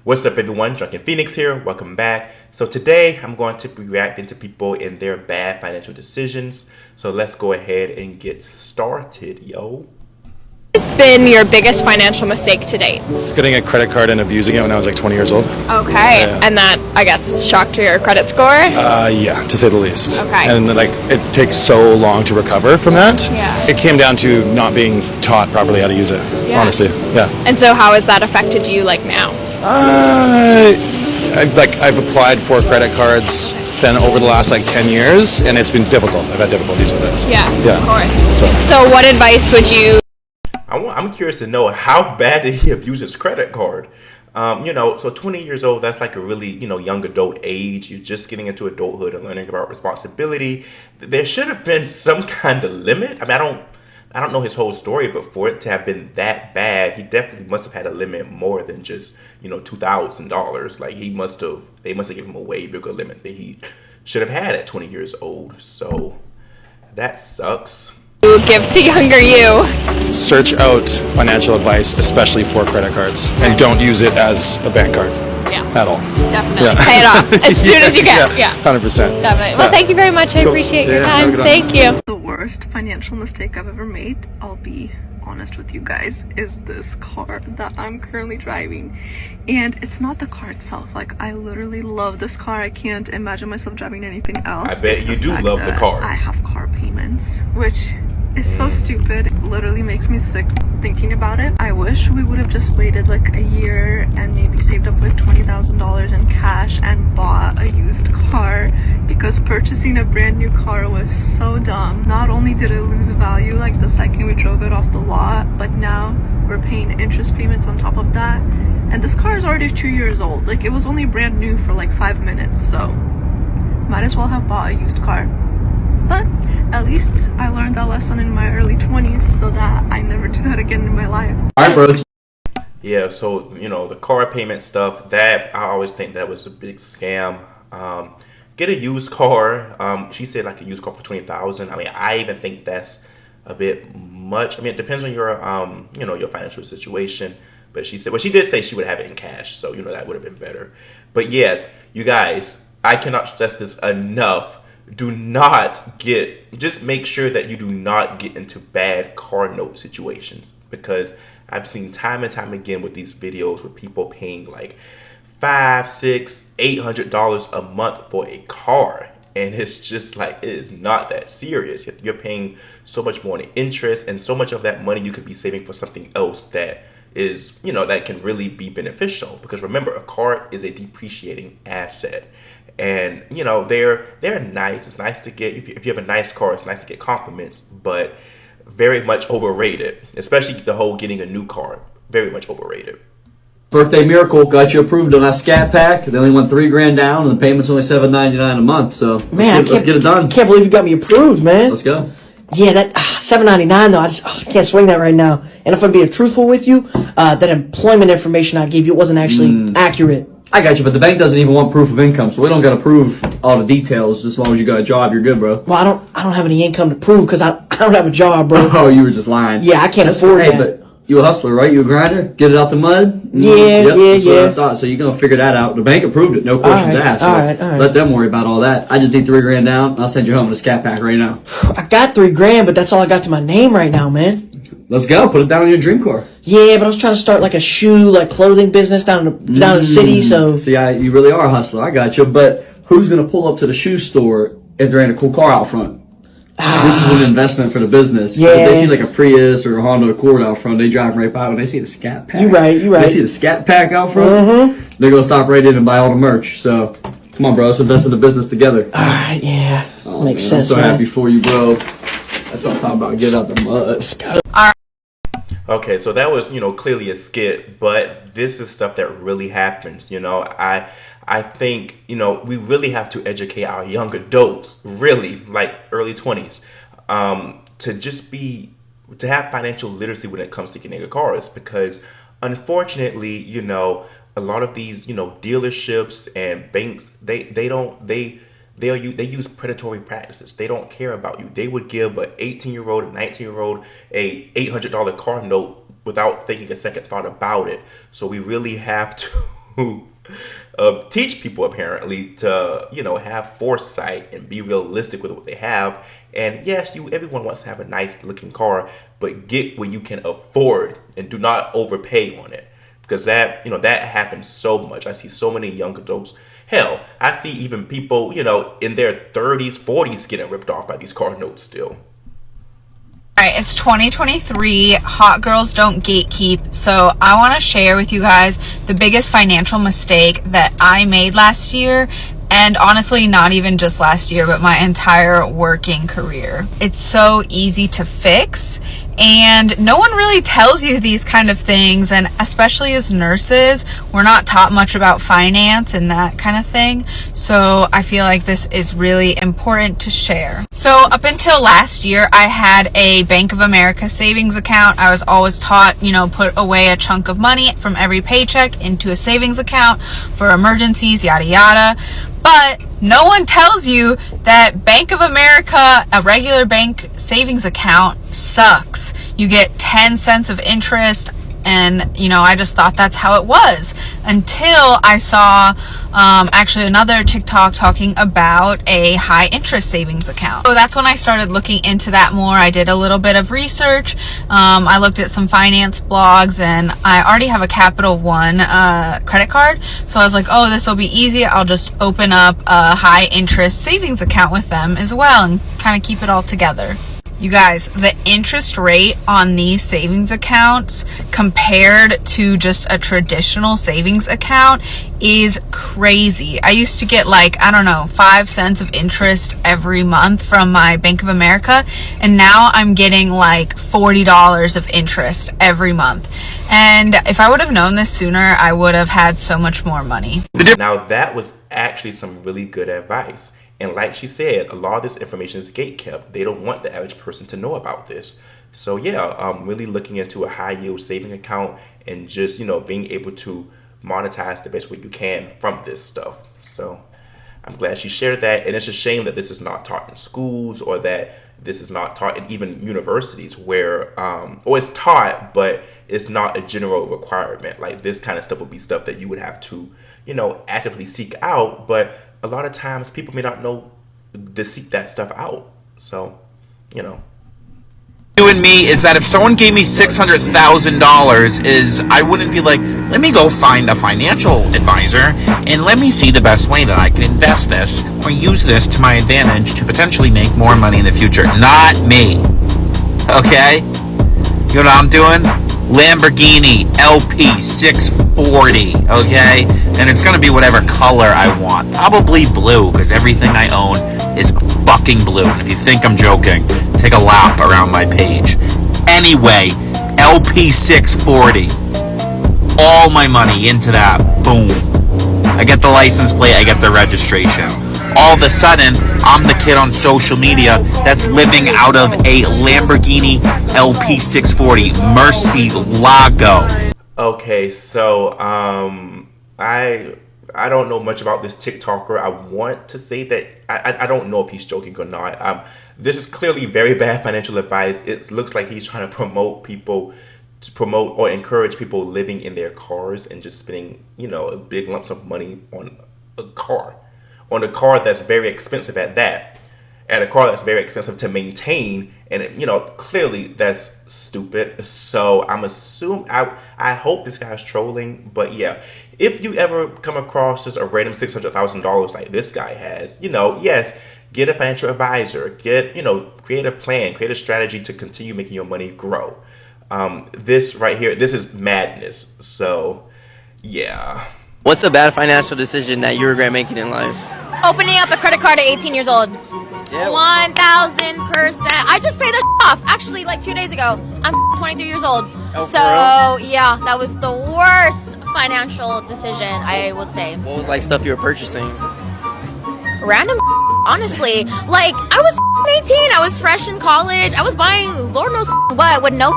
What's up, everyone? Drunken Phoenix here. Welcome back. So today I'm going to be reacting to people in their bad financial decisions. So let's go ahead and get started, yo. What has been your biggest financial mistake to date? Getting a credit card and abusing it when I was like 20 years old. Okay, and that, I guess, shocked your credit score? Yeah, to say the least. Okay. And like, it takes so long to recover from that. Yeah. It came down to not being taught properly how to use it, honestly. Yeah. And so how has that affected you, like, now? I've applied for credit cards then over the last like 10 years, and it's been difficult. I've had difficulties with it. Yeah, yeah. Of course. So what advice would you... I'm curious to know, how bad did he abuse his credit card? So 20 years old, that's like a really, young adult age. You're just getting into adulthood and learning about responsibility. There should have been some kind of limit. I mean, I don't know his whole story, but for it to have been that bad, he definitely must have had a limit more than just, $2,000. Like they must have given him a way bigger limit than he should have had at 20 years old. So that sucks. Give to younger you? Search out financial advice, especially for credit cards, and don't use it as a bank card. Yeah. At all. Definitely. Yeah. Pay it off as soon as you can. Yeah. 100%. Definitely. Well, thank you very much. I appreciate your time. Thank you. The worst financial mistake I've ever made, I'll be honest with you guys, is this car that I'm currently driving. And it's not the car itself. Like, I literally love this car. I can't imagine myself driving anything else. I bet you do love the car. I have car payments, which is so stupid. It literally makes me sick thinking about it. I wish we would have just waited like a year and maybe saved up like $20,000 in cash and bought a used car, because purchasing a brand new car was so dumb. Not only did it lose value like the second we drove it off the lot, but now we're paying interest payments on top of that. And this car is already 2 years old. Like, it was only brand new for like 5 minutes, so might as well have bought a used car. But at least I learned that lesson in my early 20s so that I never do that again in my life. Alright, bro. Yeah, so, the car payment stuff, that I always think that was a big scam. Get a used car. She said like a used car for $20,000. I mean, I even think that's a bit much. I mean, it depends on your, your financial situation. But she did say she would have it in cash. So, that would have been better. But yes, you guys, I cannot stress this enough. Just make sure that you do not get into bad car note situations, because I've seen time and time again with these videos with people paying like $500, $600, $800 a month for a car. And it's just like, it is not that serious. You're paying so much more in interest, and so much of that money you could be saving for something else that is, that can really be beneficial. Because remember, a car is a depreciating asset. And they're nice. It's nice to get, if you have a nice car, it's nice to get compliments, but very much overrated. Especially the whole getting a new car, very much overrated. Birthday Miracle got you approved on that Scat Pack. They only want $3,000 down, and the payment's only $799 a month. So man, let's get it done. I can't believe you got me approved, man. Let's go. Yeah, that $799 though, I can't swing that right now. And if I'm being truthful with you, that employment information I gave you wasn't actually accurate. I got you, but the bank doesn't even want proof of income, so we don't gotta prove all the details. As long as you got a job, you're good, bro. Well, I don't have any income to prove because I don't have a job, bro. Oh, you were just lying. Yeah, I can't afford Hey, that. but you a hustler, right? You a grinder? Get it out the mud? Yeah, That's what yeah. I thought. So you're gonna figure that out. The bank approved it, no questions asked. So all right. let them worry about all that. I just need $3,000 down. I'll send you home with a Scat Pack right now. I got $3,000, but that's all I got to my name right now, man. Let's go. Put it down on your dream car. Yeah, but I was trying to start like a clothing business down in the city, so. See, you really are a hustler. I got you. But who's going to pull up to the shoe store if there ain't a cool car out front? This is an investment for the business. Yeah. If they see like a Prius or a Honda Accord out front, they drive right by. When they see the Scat Pack, You right. They see the Scat Pack out front, they're going to stop right in and buy all the merch. So, come on, bro. Let's invest in the business together. Alright, yeah. Makes sense, I'm so man. happy for you, bro. That's what I'm talking about. Get out the mud. Let's go. Okay, so that was, clearly a skit, but this is stuff that really happens. I think, we really have to educate our young adults, really, like early 20s, to have financial literacy when it comes to getting a car, because unfortunately, a lot of these, dealerships and banks, they use predatory practices. They don't care about you. They would give an 18-year-old, a 19-year-old a $800 car note without thinking a second thought about it. So we really have to to teach people apparently to, you know, have foresight and be realistic with what they have. And yes, everyone wants to have a nice looking car, but get what you can afford and do not overpay on it, because that, you know, that happens so much. I see so many young adults. Hell, I see even people, you know, in their 30s, 40s getting ripped off by these car notes still. All right, it's 2023. Hot girls don't gatekeep. So I want to share with you guys the biggest financial mistake that I made last year. And honestly, not even just last year, but my entire working career. It's so easy to fix, and no one really tells you these kind of things. And especially as nurses, we're not taught much about finance and that kind of thing. So I feel like this is really important to share. So up until last year, I had a Bank of America savings account. I was always taught, you know, put away a chunk of money from every paycheck into a savings account for emergencies, yada yada. But no one tells you that Bank of America, a regular bank savings account, sucks. You get 10 cents of interest. And, you know, I just thought that's how it was until I saw actually another TikTok talking about a high interest savings account. So that's when I started looking into that more. I did a little bit of research. I looked at some finance blogs, and I already have a Capital One credit card. So I was like, oh, this will be easy. I'll just open up a high interest savings account with them as well and kind of keep it all together. You guys, the interest rate on these savings accounts compared to just a traditional savings account is crazy. I used to get like, I don't know, 5 cents of interest every month from my Bank of America, and now I'm getting like $40 of interest every month. And if I would have known this sooner, I would have had so much more money. Now that was actually some really good advice. And like she said, a lot of this information is gatekept. They don't want the average person to know about this. So yeah, really looking into a high yield saving account and just, you know, being able to monetize the best way you can from this stuff. So I'm glad she shared that. And it's a shame that this is not taught in schools, or that this is not taught in even universities where, or it's taught, but it's not a general requirement. Like this kind of stuff would be stuff that you would have to, you know, actively seek out. But a lot of times people may not know to seek that stuff out. So, you know. You and me is that if someone gave me $600,000, is I wouldn't be like, let me go find a financial advisor and let me see the best way that I can invest this or use this to my advantage to potentially make more money in the future. Not me. Okay? You know what I'm doing? Lamborghini LP 640, okay? And it's gonna be whatever color I want. Probably blue, because everything I own is fucking blue. And if you think I'm joking, take a lap around my page. Anyway, LP 640. All my money into that. Boom. I get the license plate, I get the registration. All of a sudden, I'm the kid on social media that's living out of a Lamborghini LP 640 Murcielago. Okay, so I don't know much about this TikToker. I want to say that I don't know if he's joking or not. This is clearly very bad financial advice. It looks like he's trying to promote or encourage people living in their cars and just spending, you know, a big lumps of money on a car that's very expensive at that, and a car that's very expensive to maintain. And you know, clearly that's stupid. So I hope this guy's trolling. But yeah, if you ever come across just a random $600,000 like this guy has, you know, yes, get a financial advisor, create a plan, create a strategy to continue making your money grow. This right here, this is madness. So yeah. What's a bad financial decision that you regret making in life? Opening up a credit card at 18 years old. Yeah. 1,000%. I just paid that off, actually, like 2 days ago. I'm 23 years old. Oh, so, yeah, that was the worst financial decision, I would say. What was like stuff you were purchasing? Random, honestly. Like, I was 18, I was fresh in college. I was buying Lord knows what with no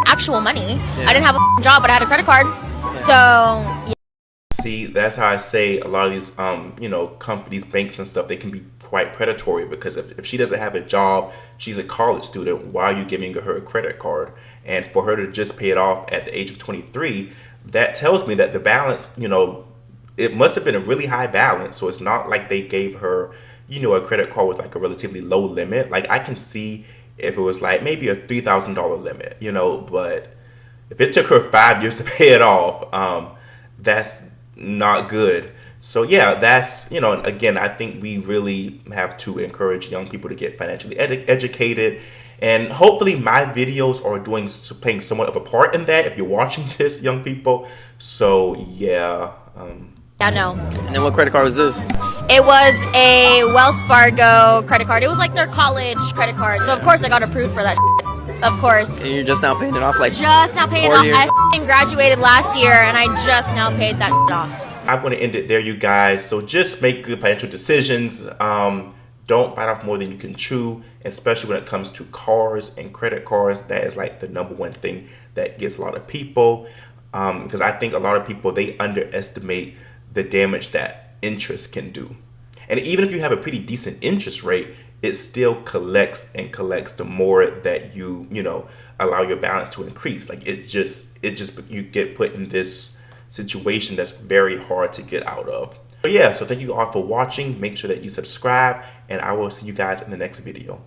actual money. Yeah. I didn't have a job, but I had a credit card. Yeah. So, yeah. See, that's how I say a lot of these, companies, banks and stuff, they can be quite predatory, because if she doesn't have a job, she's a college student, why are you giving her a credit card? And for her to just pay it off at the age of 23, that tells me that the balance, it must have been a really high balance. So it's not like they gave her, you know, a credit card with like a relatively low limit. Like I can see if it was like maybe a $3,000 limit, you know, but if it took her 5 years to pay it off, that's not good. So yeah, that's, you know, again, I think we really have to encourage young people to get financially educated. And hopefully my videos are playing somewhat of a part in that if you're watching this, young people. So yeah. Yeah, no. And then what credit card was this? It was a Wells Fargo credit card. It was like their college credit card. So of course I got approved for that shit. Of course. And you're just now paying it off like Just now paying it 4 off. years? I f***ing graduated last year and I just now paid that shit off. I'm going to end it there, you guys. So just make good financial decisions. Don't bite off more than you can chew, especially when it comes to cars and credit cards. That is like the number one thing that gets a lot of people. Because I think a lot of people, they underestimate the damage that interest can do. And even if you have a pretty decent interest rate, it still collects and collects the more that you know, allow your balance to increase. Like it just you get put in this situation that's very hard to get out of. But yeah, so thank you all for watching. Make sure that you subscribe, and I will see you guys in the next video.